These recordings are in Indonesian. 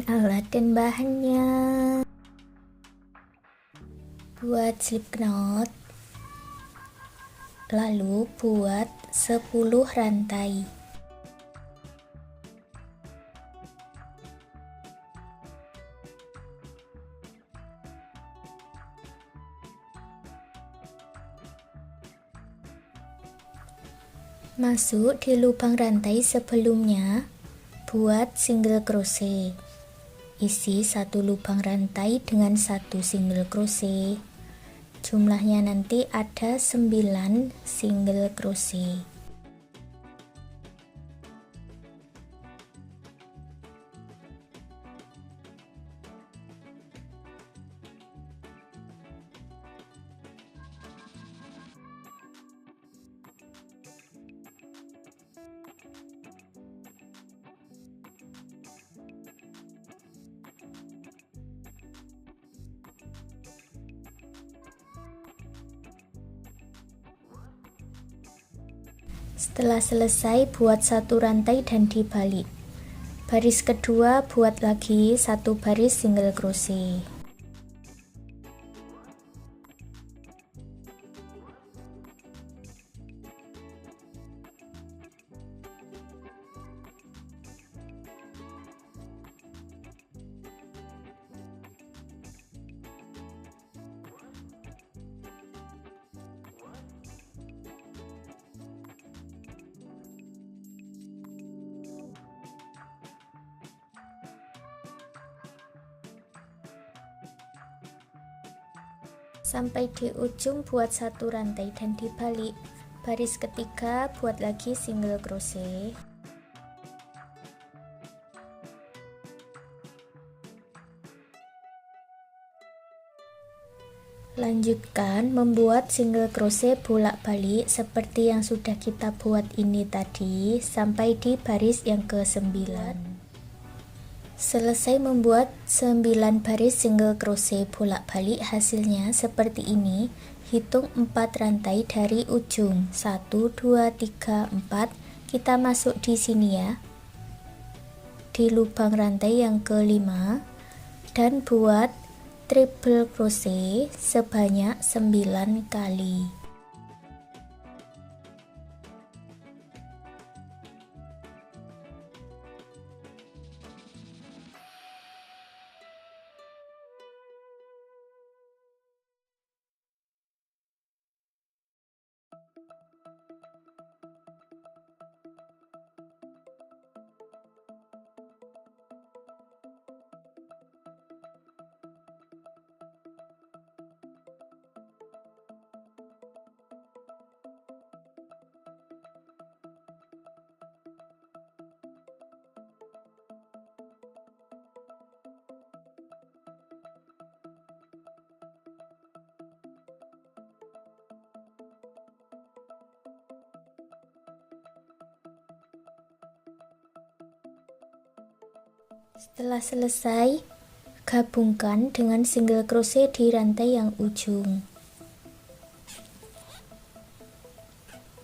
Alat dan bahannya: buat slip knot, lalu buat 10 rantai. Masuk di lubang rantai sebelumnya, buat single crochet. Isi satu lubang rantai dengan satu single crochet. Jumlahnya nanti ada 9 single crochet. Setelah selesai, buat satu rantai dan dibalik. Baris kedua buat lagi satu baris single crochet. Sampai di ujung buat satu rantai dan dibalik. Baris ketiga buat lagi single crochet. Lanjutkan membuat single crochet bolak-balik seperti yang sudah kita buat ini tadi sampai di baris yang ke-9. Selesai membuat 9 baris single crochet bolak-balik, hasilnya seperti ini. Hitung 4 rantai dari ujung. 1 2 3 4. Kita masuk di sini ya, di lubang rantai yang ke-5, dan buat triple crochet sebanyak 9 kali. Setelah selesai, gabungkan dengan single crochet di rantai yang ujung.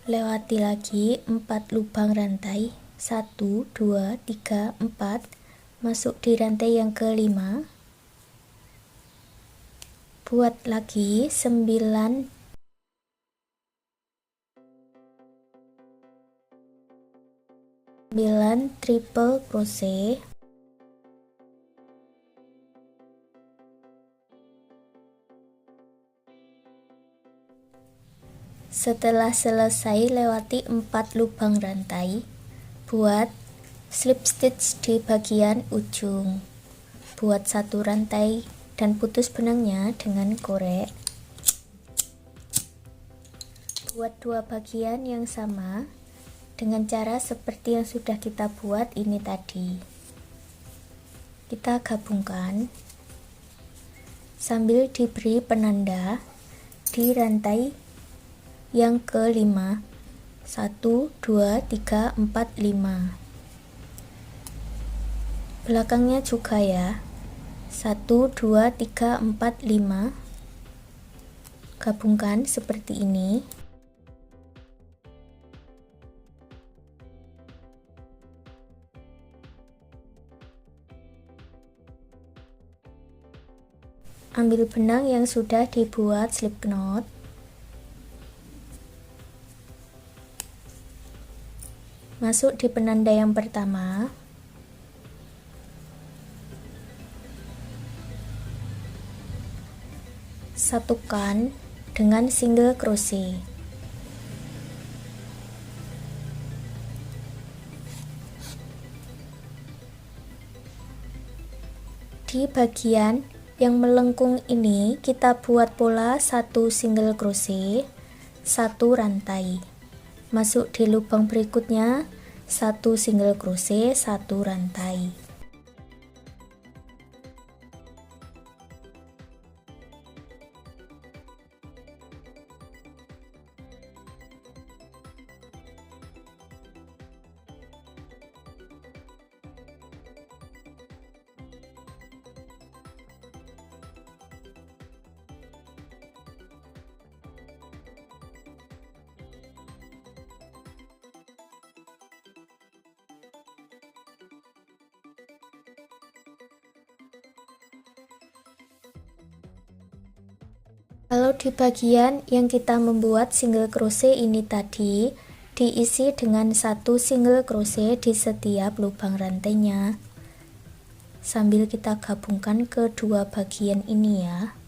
Lewati lagi 4 lubang rantai, 1 2 3 4, masuk di rantai yang ke-5. Buat lagi 9 triple crochet. Setelah selesai, lewati 4 lubang rantai, buat slip stitch di bagian ujung. Buat satu rantai dan putus benangnya dengan korek. Buat 2 bagian yang sama dengan cara seperti yang sudah kita buat ini tadi. Kita gabungkan sambil diberi penanda di rantai yang ke-5. 1 2 3 4 5. Belakangnya juga ya. 1 2 3 4 5. Gabungkan seperti ini. Ambil benang yang sudah dibuat slip knot. Masuk di penanda yang pertama. Satukan dengan single crochet. Di bagian yang melengkung ini kita buat pola 1 single crochet, 1 rantai. Masuk di lubang berikutnya 1 single crochet, 1 rantai. Kalau di bagian yang kita membuat single crochet ini tadi, diisi dengan 1 single crochet di setiap lubang rantainya. Sambil kita gabungkan kedua bagian ini ya.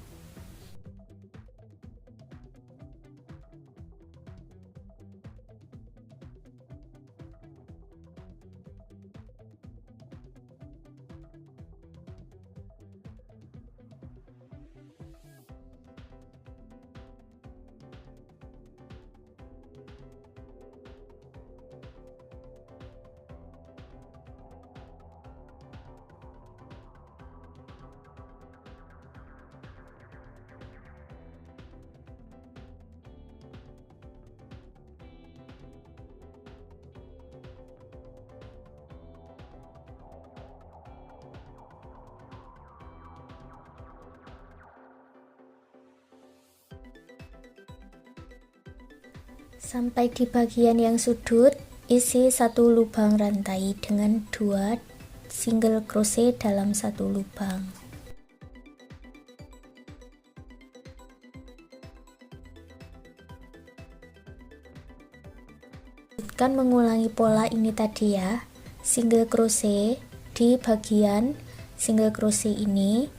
Sampai di bagian yang sudut, isi 1 lubang rantai dengan 2 single crochet dalam 1 lubang. Lanjutkan mengulangi pola ini tadi ya. Single crochet di bagian single crochet ini.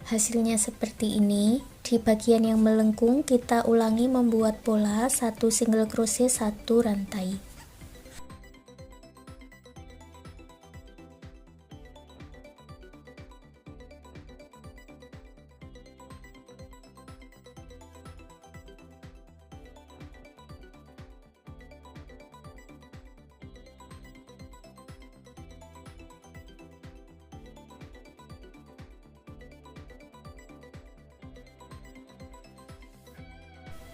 Hasilnya seperti ini. Di bagian yang melengkung kita ulangi membuat pola 1 single crochet, 1 rantai.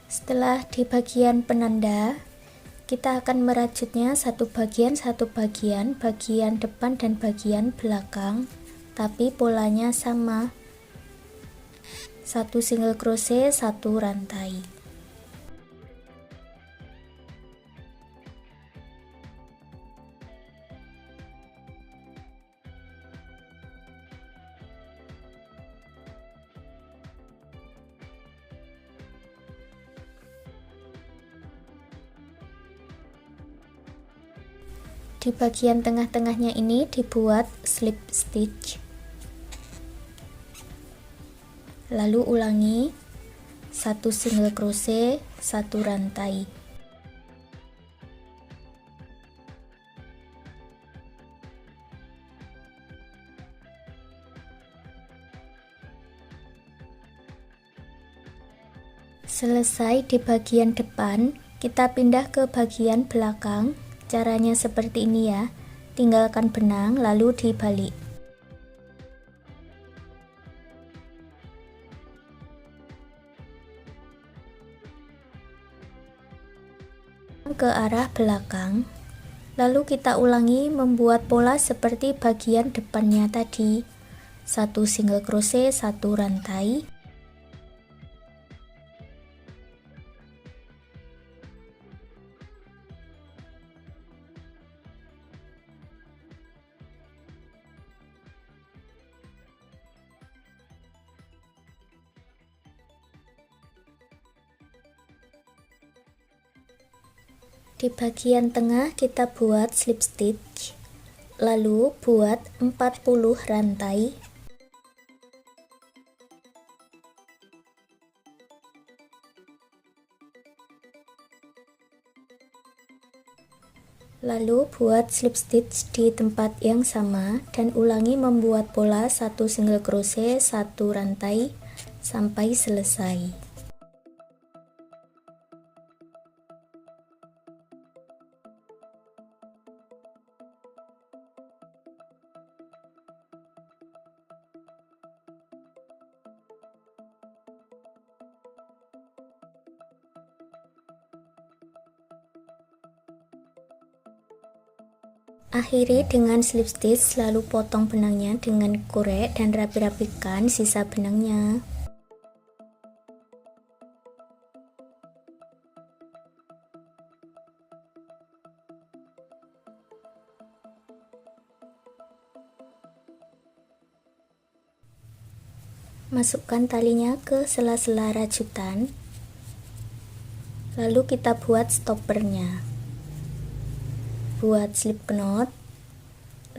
Setelah di bagian penanda, kita akan merajutnya satu bagian, bagian depan dan bagian belakang, tapi polanya sama. 1 single crochet, 1 rantai. Di bagian tengah-tengahnya ini dibuat slip stitch. Lalu ulangi 1 single crochet, 1 rantai. Selesai di bagian depan, kita pindah ke bagian belakang. Caranya seperti ini ya, tinggalkan benang lalu dibalik. Ke arah belakang, lalu kita ulangi membuat pola seperti bagian depannya tadi. 1 single crochet, 1 rantai. Di bagian tengah kita buat slip stitch, lalu buat 40 rantai. Lalu buat slip stitch di tempat yang sama dan ulangi membuat pola 1 single crochet 1 rantai sampai selesai. Akhiri dengan slip stitch, lalu potong benangnya dengan korek dan rapi-rapikan sisa benangnya. Masukkan talinya ke sela-sela rajutan, lalu kita buat stoppernya. Buat slip knot,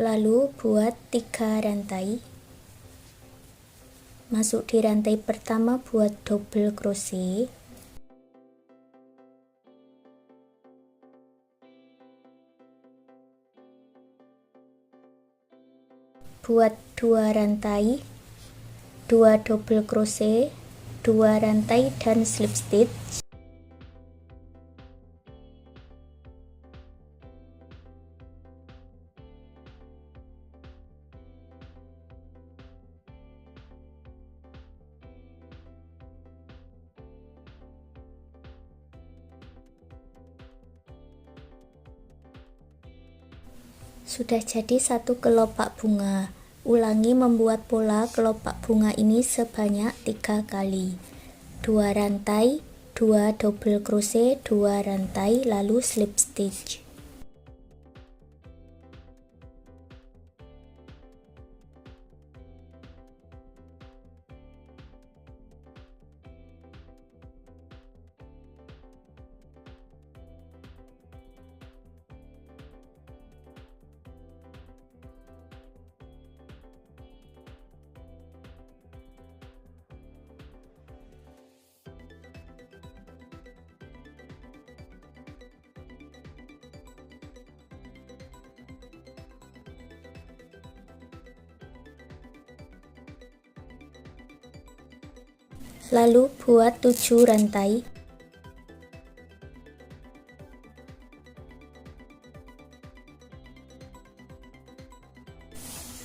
lalu buat 3 rantai. Masuk di rantai pertama, buat double crochet. Buat 2 rantai, 2 double crochet, 2 rantai dan slip stitch. Sudah jadi satu kelopak bunga. Ulangi membuat pola kelopak bunga ini sebanyak 3 kali. 2 rantai, 2 double crochet, 2 rantai, lalu slip stitch. Lalu buat 7 rantai.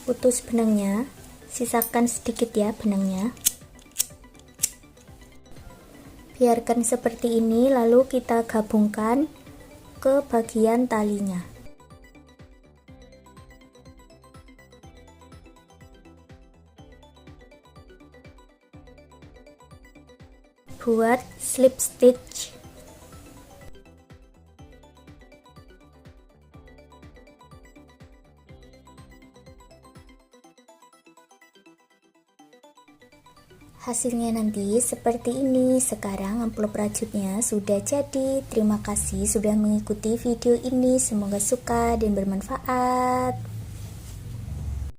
Putus benangnya, sisakan sedikit ya benangnya. Biarkan seperti ini, lalu kita gabungkan ke bagian talinya. Buat slip stitch. Hasilnya nanti seperti ini. Sekarang amplop rajutnya sudah jadi. Terima kasih sudah mengikuti video ini. Semoga suka dan bermanfaat.